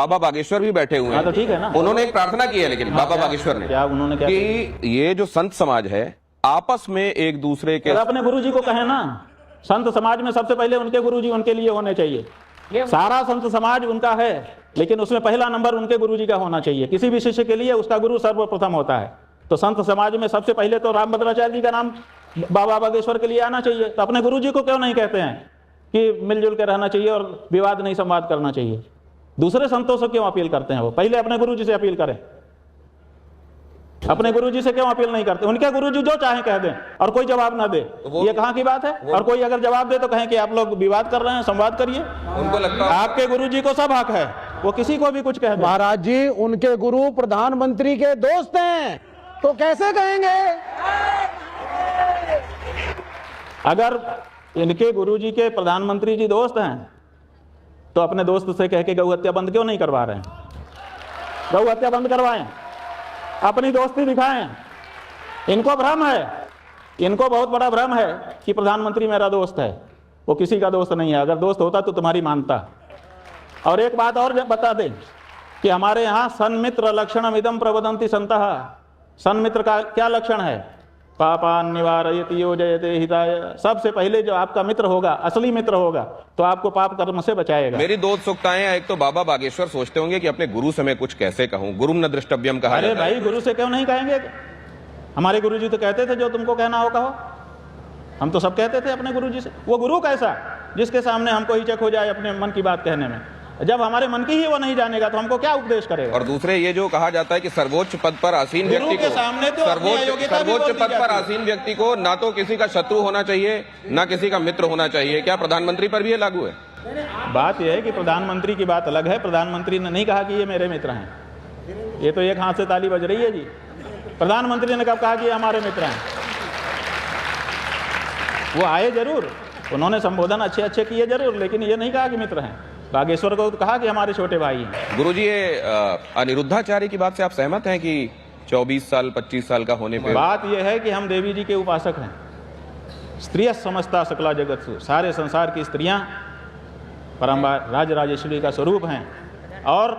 बाबा बागेश्वर भी बैठे हुए हैं। तो ठीक है ना, उन्होंने एक प्रार्थना की है, लेकिन बाबा बागेश्वर ने क्या उन्होंने क्या कि ये जो संत समाज है आपस में एक दूसरे के अपने गुरुजी को कहे ना, संत समाज में सबसे पहले उनके गुरुजी उनके लिए होने चाहिए। सारा संत समाज उनका है, लेकिन उसमें पहला नंबर उनके गुरुजी का होना चाहिए। किसी भी शिष्य के लिए उसका गुरु सर्वप्रथम होता है। तो संत समाज में सबसे पहले तो रामभद्राचार्य जी का नाम बाबा बागेश्वर के लिए आना चाहिए। तो अपने गुरुजी को क्यों नहीं कहते हैं कि मिलजुल के रहना चाहिए और विवाद नहीं संवाद करना चाहिए? दूसरे संतों से क्यों अपील करते हैं? वो पहले अपने गुरुजी से अपील करें। अपने गुरुजी से क्यों अपील नहीं करते? उनके गुरुजी जो चाहे कह दें और कोई जवाब ना दे, तो ये कहाँ की बात है? और कोई अगर जवाब दे तो कहें कि आप लोग विवाद कर रहे हैं, संवाद करिए। उनको लगता है आपके गुरुजी को सब हक है, वो किसी को भी कुछ कह दे। महाराज जी, उनके गुरु प्रधानमंत्री के दोस्त हैं, तो कैसे कहेंगे? अगर इनके गुरुजी के प्रधानमंत्री जी दोस्त हैं तो अपने दोस्त से कह के गौ हत्या बंद क्यों नहीं करवा रहे हैं? गौ हत्या बंद करवाएं, अपनी दोस्ती दिखाएं। इनको भ्रम है, इनको बहुत बड़ा भ्रम है कि प्रधानमंत्री मेरा दोस्त है। वो किसी का दोस्त नहीं है। अगर दोस्त होता तो तुम्हारी मानता। और एक बात और बता दें कि हमारे यहाँ सन्मित्र लक्षणम इदम प्रवदन्ति संतः। सन्मित्र का क्या लक्षण है? पापान निवारयति योजयते हिताय। सबसे पहले जो आपका मित्र होगा, असली मित्र होगा, तो आपको पाप कर्म से बचाएगा। मेरी दो उत्सुकताएं हैं। एक तो बाबा बागेश्वर सोचते होंगे कि अपने गुरु से मैं कुछ कैसे कहूं, गुरुम न द्रष्टव्यम कहा। अरे भाई, गुरु से क्यों नहीं कहेंगे? हमारे गुरुजी तो कहते थे जो तुमको कहना हो कहो। हम तो सब कहते थे अपने गुरुजी से। वो गुरु कैसा जिसके सामने हमको हिचक हो जाए अपने मन की बात कहने में? जब हमारे मन की ही वो नहीं जानेगा तो हमको क्या उपदेश करेगा? और दूसरे ये जो कहा जाता है कि सर्वोच्च पद पर आसीन व्यक्ति को, सर्वोच्च पद पर आसीन व्यक्ति को ना तो किसी का शत्रु होना चाहिए, ना किसी का मित्र होना चाहिए। क्या प्रधानमंत्री पर भी ये लागू है? बात यह है कि प्रधानमंत्री की बात अलग है। प्रधानमंत्री ने नहीं कहा कि ये मेरे मित्र हैं। ये तो एक हाथ से ताली बज रही है जी। प्रधानमंत्री ने कब कहा कि ये हमारे मित्र हैं? वो आए जरूर, उन्होंने संबोधन अच्छे अच्छे किए जरूर, लेकिन ये नहीं कहा कि मित्र हैं। बागेश्वर को कहा कि हमारे छोटे भाई हैं। गुरुजी, ये अनिरुद्धाचार्य की बात से आप सहमत हैं कि 24 साल 25 साल का होने पे? बात यह है कि हम देवी जी के उपासक हैं। स्त्रिय समस्ता सकला जगत्सु, सारे संसार की स्त्रियां परम राजराजेश्वरी का स्वरूप हैं, और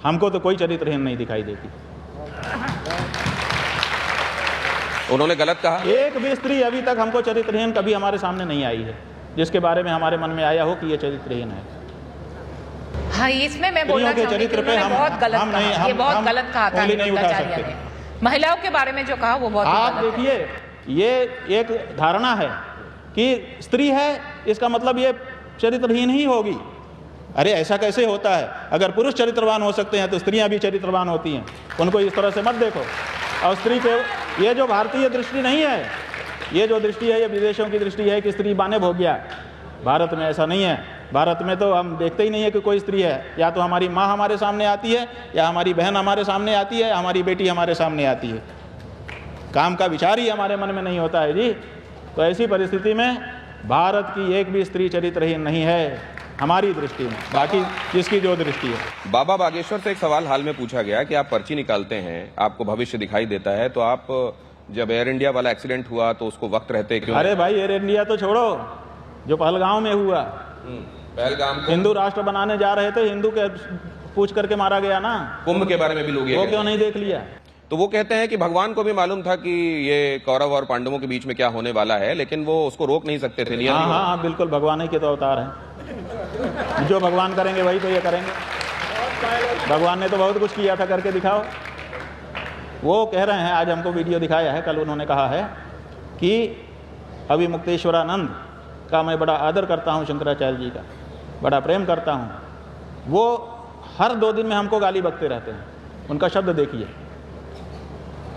हमको तो कोई चरित्रहीन नहीं दिखाई देती। उन्होंने गलत कहा? एक भी स्त्री अभी तक हमको चरित्रहीन कभी हमारे सामने नहीं आई है जिसके बारे में हमारे मन में आया हो कि ये चरित्रहीन है। हाँ, इसमें मैं बोलना चाहूंगी कि उन्होंने बहुत गलत कहा। ये बहुत गलत कहा था अनिरुद्धाचार्य ने। महिलाओं के बारे में जो कहा वो बहुत आप देखिए, ये एक धारणा है कि स्त्री है इसका मतलब ये चरित्रहीन ही होगी। अरे ऐसा कैसे होता है? अगर पुरुष चरित्रवान हो सकते हैं तो स्त्रियां भी चरित्रवान होती हैं। उनको इस तरह से मत देखो। और स्त्री के ये जो भारतीय दृष्टि नहीं है, ये जो दृष्टि है ये विदेशों की दृष्टि है कि स्त्री बाने भोग गया। भारत में ऐसा नहीं है। भारत में तो हम देखते ही नहीं है कि कोई स्त्री है। या तो हमारी माँ हमारे सामने आती है, या हमारी बहन हमारे सामने आती है, या हमारी बेटी हमारे सामने आती है। काम का विचार ही हमारे मन में नहीं होता है जी। तो ऐसी परिस्थिति में भारत की एक भी स्त्री चरित्रहीन नहीं है हमारी दृष्टि में, बाकी जिसकी जो दृष्टि है। बाबा बागेश्वर से एक सवाल हाल में पूछा गया कि आप पर्ची निकालते हैं, आपको भविष्य दिखाई देता है, तो आप जब एयर इंडिया वाला एक्सीडेंट हुआ तो उसको वक्त रहते क्यों? अरे भाई, एयर इंडिया तो छोड़ो, जो पहलगांव में हुआ, पहलगाम हिंदू राष्ट्र बनाने जा रहे थे, हिंदू के पूछ करके मारा गया ना। कुंभ के बारे में भी लोग वो क्यों नहीं देख लिया? तो वो कहते हैं कि भगवान को भी मालूम था कि ये कौरव और पांडवों के बीच में क्या होने वाला है, लेकिन वो उसको रोक नहीं सकते थे। हाँ हाँ हाँ, बिल्कुल, भगवान ही के तो अवतार हैं। जो भगवान करेंगे वही तो ये करेंगे। भगवान ने तो बहुत कुछ किया था, करके दिखाओ। वो कह रहे हैं, आज हमको वीडियो दिखाया है, कल उन्होंने कहा है कि अभी मुक्तेश्वरानंद का मैं बड़ा आदर करता हूँ, शंकराचार्य जी का बड़ा प्रेम करता हूँ। वो हर 2 दिन में हमको गाली बकते रहते हैं। उनका शब्द देखिए,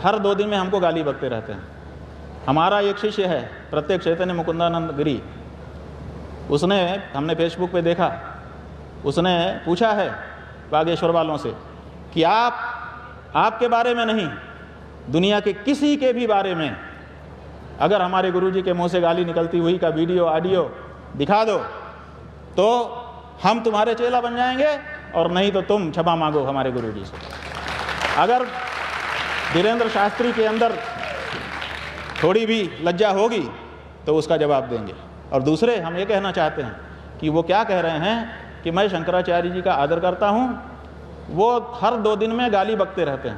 हर 2 दिन में हमको गाली बकते रहते हैं। हमारा एक शिष्य है प्रत्येक चैतन्य मुकुंदानंद गिरी, उसने, हमने फेसबुक पे देखा, उसने पूछा है बागेश्वर वालों से कि आपके बारे में नहीं, दुनिया के किसी के भी बारे में अगर हमारे गुरुजी के मुंह से गाली निकलती हुई का वीडियो ऑडियो दिखा दो तो हम तुम्हारे चेला बन जाएंगे, और नहीं तो तुम क्षमा मांगो हमारे गुरुजी से। अगर धीरेन्द्र शास्त्री के अंदर थोड़ी भी लज्जा होगी तो उसका जवाब देंगे। और दूसरे, हम ये कहना चाहते हैं कि वो क्या कह रहे हैं कि मैं शंकराचार्य जी का आदर करता हूँ, वो हर 2 दिन में गाली बकते रहते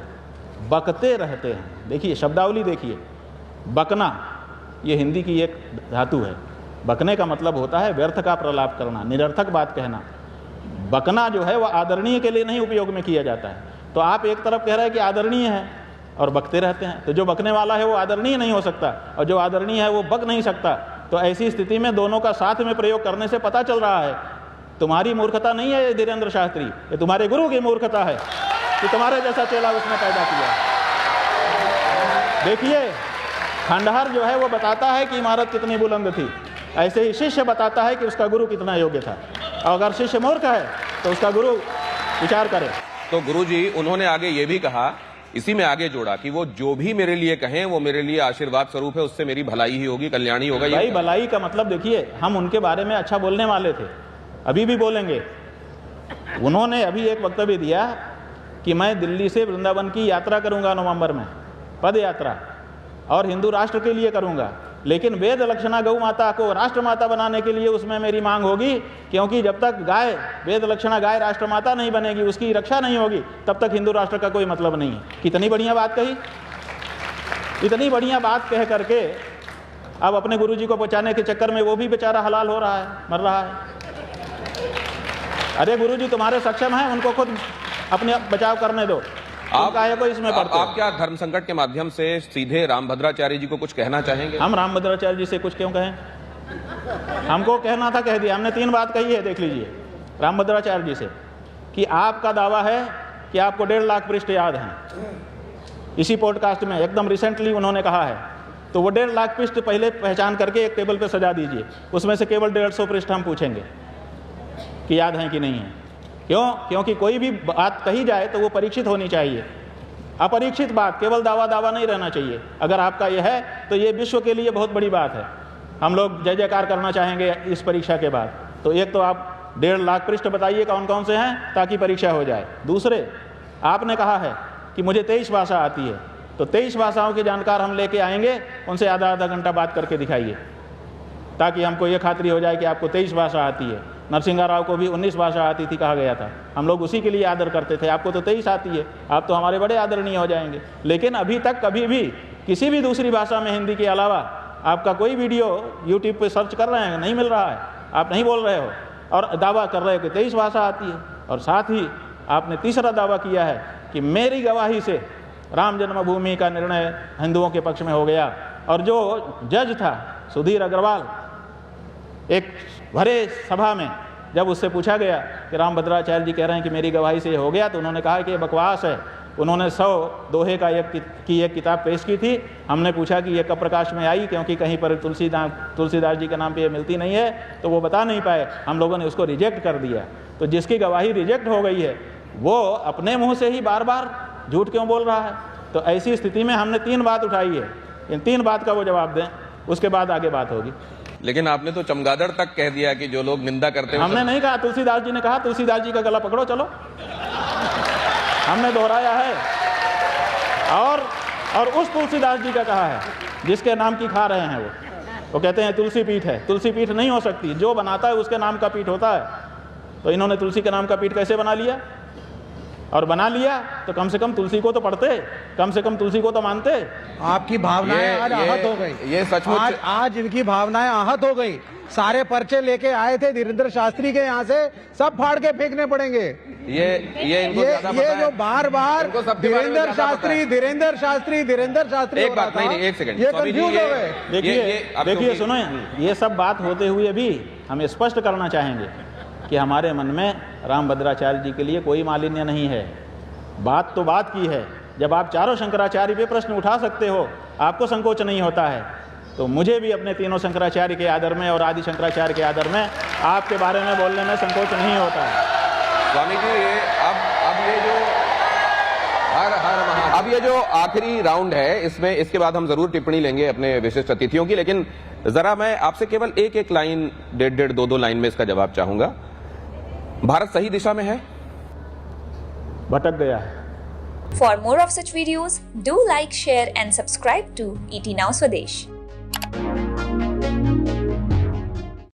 हैं। देखिए शब्दावली देखिए, बकना ये हिंदी की एक धातु है। बकने का मतलब होता है व्यर्थ का प्रलाप करना, निरर्थक बात कहना। बकना जो है वह आदरणीय के लिए नहीं उपयोग में किया जाता है। तो आप एक तरफ कह रहे हैं कि आदरणीय है और बकते रहते हैं, तो जो बकने वाला है वो आदरणीय नहीं हो सकता और जो आदरणीय है वो बक नहीं सकता। तो ऐसी स्थिति में दोनों का साथ में प्रयोग करने से पता चल रहा है तुम्हारी मूर्खता नहीं है ये धीरेन्द्र शास्त्री, ये तुम्हारे गुरु की मूर्खता है कि तुम्हारे जैसा चेला उसने पैदा किया। देखिए खंडहर जो है वो बताता है कि इमारत कितनी बुलंद थी, ऐसे ही शिष्य बताता है कि उसका गुरु कितना योग्य था। और अगर शिष्य मूर्ख है तो उसका गुरु विचार करे। तो गुरुजी उन्होंने आगे ये भी कहा, इसी में आगे जोड़ा कि वो जो भी मेरे लिए कहें वो मेरे लिए आशीर्वाद स्वरूप है, उससे मेरी भलाई ही होगी, कल्याण ही होगा। भाई भलाई का मतलब देखिए, हम उनके बारे में अच्छा बोलने वाले थे, अभी भी बोलेंगे। उन्होंने अभी एक वक्तव्य दिया कि मैं दिल्ली से वृंदावन की यात्रा करूंगा नवंबर में, पद यात्रा, और हिंदू राष्ट्र के लिए करूंगा, लेकिन वेद लक्षणा गौ माता को राष्ट्र माता बनाने के लिए उसमें मेरी मांग होगी, क्योंकि जब तक गाय वेद लक्षणा गाय राष्ट्र माता नहीं बनेगी, उसकी रक्षा नहीं होगी, तब तक हिंदू राष्ट्र का कोई मतलब नहीं है। कितनी बढ़िया बात कही, इतनी बढ़िया बात कह करके अब अपने गुरुजी को बचाने के चक्कर में वो भी बेचारा हलाल हो रहा है, मर रहा है। अरे गुरुजी तुम्हारे सक्षम हैं, उनको खुद अपने बचाव करने दो, आप काहे को इसमें पड़ते हो? आप क्या धर्म संकट के माध्यम से सीधे रामभद्राचार्य जी को कुछ कहना चाहेंगे? हम रामभद्राचार्य जी से कुछ क्यों कहें, हमको कहना था कह दिया। हमने 3 बात कही है, देख लीजिए रामभद्राचार्य जी से, कि आपका दावा है कि आपको 1.5 लाख पृष्ठ याद हैं। इसी पॉडकास्ट में एकदम रिसेंटली उन्होंने कहा है, तो वो 1.5 लाख पृष्ठ पहले पहचान करके एक टेबल पे सजा दीजिए, उसमें से केवल 150 पृष्ठ हम पूछेंगे कि याद हैं कि नहीं है। क्यों? क्योंकि कोई भी बात कही जाए तो वो परीक्षित होनी चाहिए, अपरीक्षित बात, केवल दावा नहीं रहना चाहिए। अगर आपका यह है तो ये विश्व के लिए बहुत बड़ी बात है, हम लोग जय जयकार करना चाहेंगे इस परीक्षा के बाद। तो एक तो आप 1.5 लाख पृष्ठ बताइए कौन कौन से हैं, ताकि परीक्षा हो जाए। दूसरे, आपने कहा है कि मुझे 23 भाषा आती है, तो 23 भाषाओं के जानकार हम लेके आएंगे, उनसे आधा घंटा बात करके दिखाइए, ताकि हमको ये खातरी हो जाए कि आपको 23 भाषा आती है। नरसिंह राव को भी 19 भाषा आती थी कहा गया था, हम लोग उसी के लिए आदर करते थे। आपको तो 23 आती है, आप तो हमारे बड़े आदरणीय हो जाएंगे। लेकिन अभी तक कभी भी किसी भी दूसरी भाषा में हिंदी के अलावा आपका कोई वीडियो यूट्यूब पे सर्च कर रहे हैं, नहीं मिल रहा है, आप नहीं बोल रहे हो और दावा कर रहे हो कि 23 भाषा आती है। और साथ ही आपने तीसरा दावा किया है कि मेरी गवाही से राम जन्मभूमि का निर्णय हिंदुओं के पक्ष में हो गया। और जो जज था सुधीर अग्रवाल, एक भरे सभा में जब उससे पूछा गया कि रामभद्राचार्य जी कह रहे हैं कि मेरी गवाही से ये हो गया, तो उन्होंने कहा कि ये बकवास है। उन्होंने 100 दोहे का एक किताब पेश की थी। हमने पूछा कि ये कब प्रकाश में आई, क्योंकि कहीं पर तुलसीदास जी के नाम पे ये मिलती नहीं है, तो वो बता नहीं पाए। हम लोगों ने उसको रिजेक्ट कर दिया। तो जिसकी गवाही रिजेक्ट हो गई है वो अपने मुँह से ही बार बार झूठ क्यों बोल रहा है? तो ऐसी स्थिति में हमने 3 बात उठाई है, इन 3 बात का वो जवाब दें, उसके बाद आगे बात होगी। लेकिन आपने तो चमगादड़ तक कह दिया कि जो लोग निंदा करते हैं। हमने नहीं कहा, तुलसीदास जी ने कहा, तुलसीदास जी का गला पकड़ो चलो, हमने दोहराया है। और उस तुलसीदास जी का कहा है जिसके नाम की खा रहे हैं वो कहते हैं तुलसी पीठ है। तुलसी पीठ नहीं हो सकती, जो बनाता है उसके नाम का पीठ होता है। तो इन्होंने तुलसी के नाम का पीठ कैसे बना लिया? और बना लिया तो कम से कम तुलसी को तो पढ़ते, कम से कम तुलसी को तो मानते। आपकी भावनाएं आज आहत हो गई, ये सचमुच आज इनकी भावनाएं आहत हो गई। सारे पर्चे लेके आए थे धीरेन्द्र शास्त्री के यहाँ से, सब फाड़ के फेंकने पड़ेंगे। ये जो बार बार धीरेन्द्र शास्त्री एक बात नहीं, एक सेकंड, ये कंफ्यूज हो गए। देखिए सुनो, ये सब बात होते हुए भी हम स्पष्ट करना चाहेंगे कि हमारे मन में रामभद्राचार्य जी के लिए कोई मालिन्य नहीं है। बात तो बात की है, जब आप चारों शंकराचार्य पे प्रश्न उठा सकते हो, आपको संकोच नहीं होता है, तो मुझे भी अपने तीनों शंकराचार्य के आदर में और आदि शंकराचार्य के आदर में आपके बारे में बोलने में संकोच नहीं होता है। स्वामी जी, अब ये जो आखिरी राउंड है, इसमें इसके बाद हम जरूर टिप्पणी लेंगे अपने विशिष्ट अतिथियों की, लेकिन जरा मैं आपसे केवल एक लाइन, 1.5 2 लाइन में इसका जवाब चाहूंगा। भारत सही दिशा में है? भटक गया है। For more of such videos, do like, share and subscribe to ET Now Swadesh.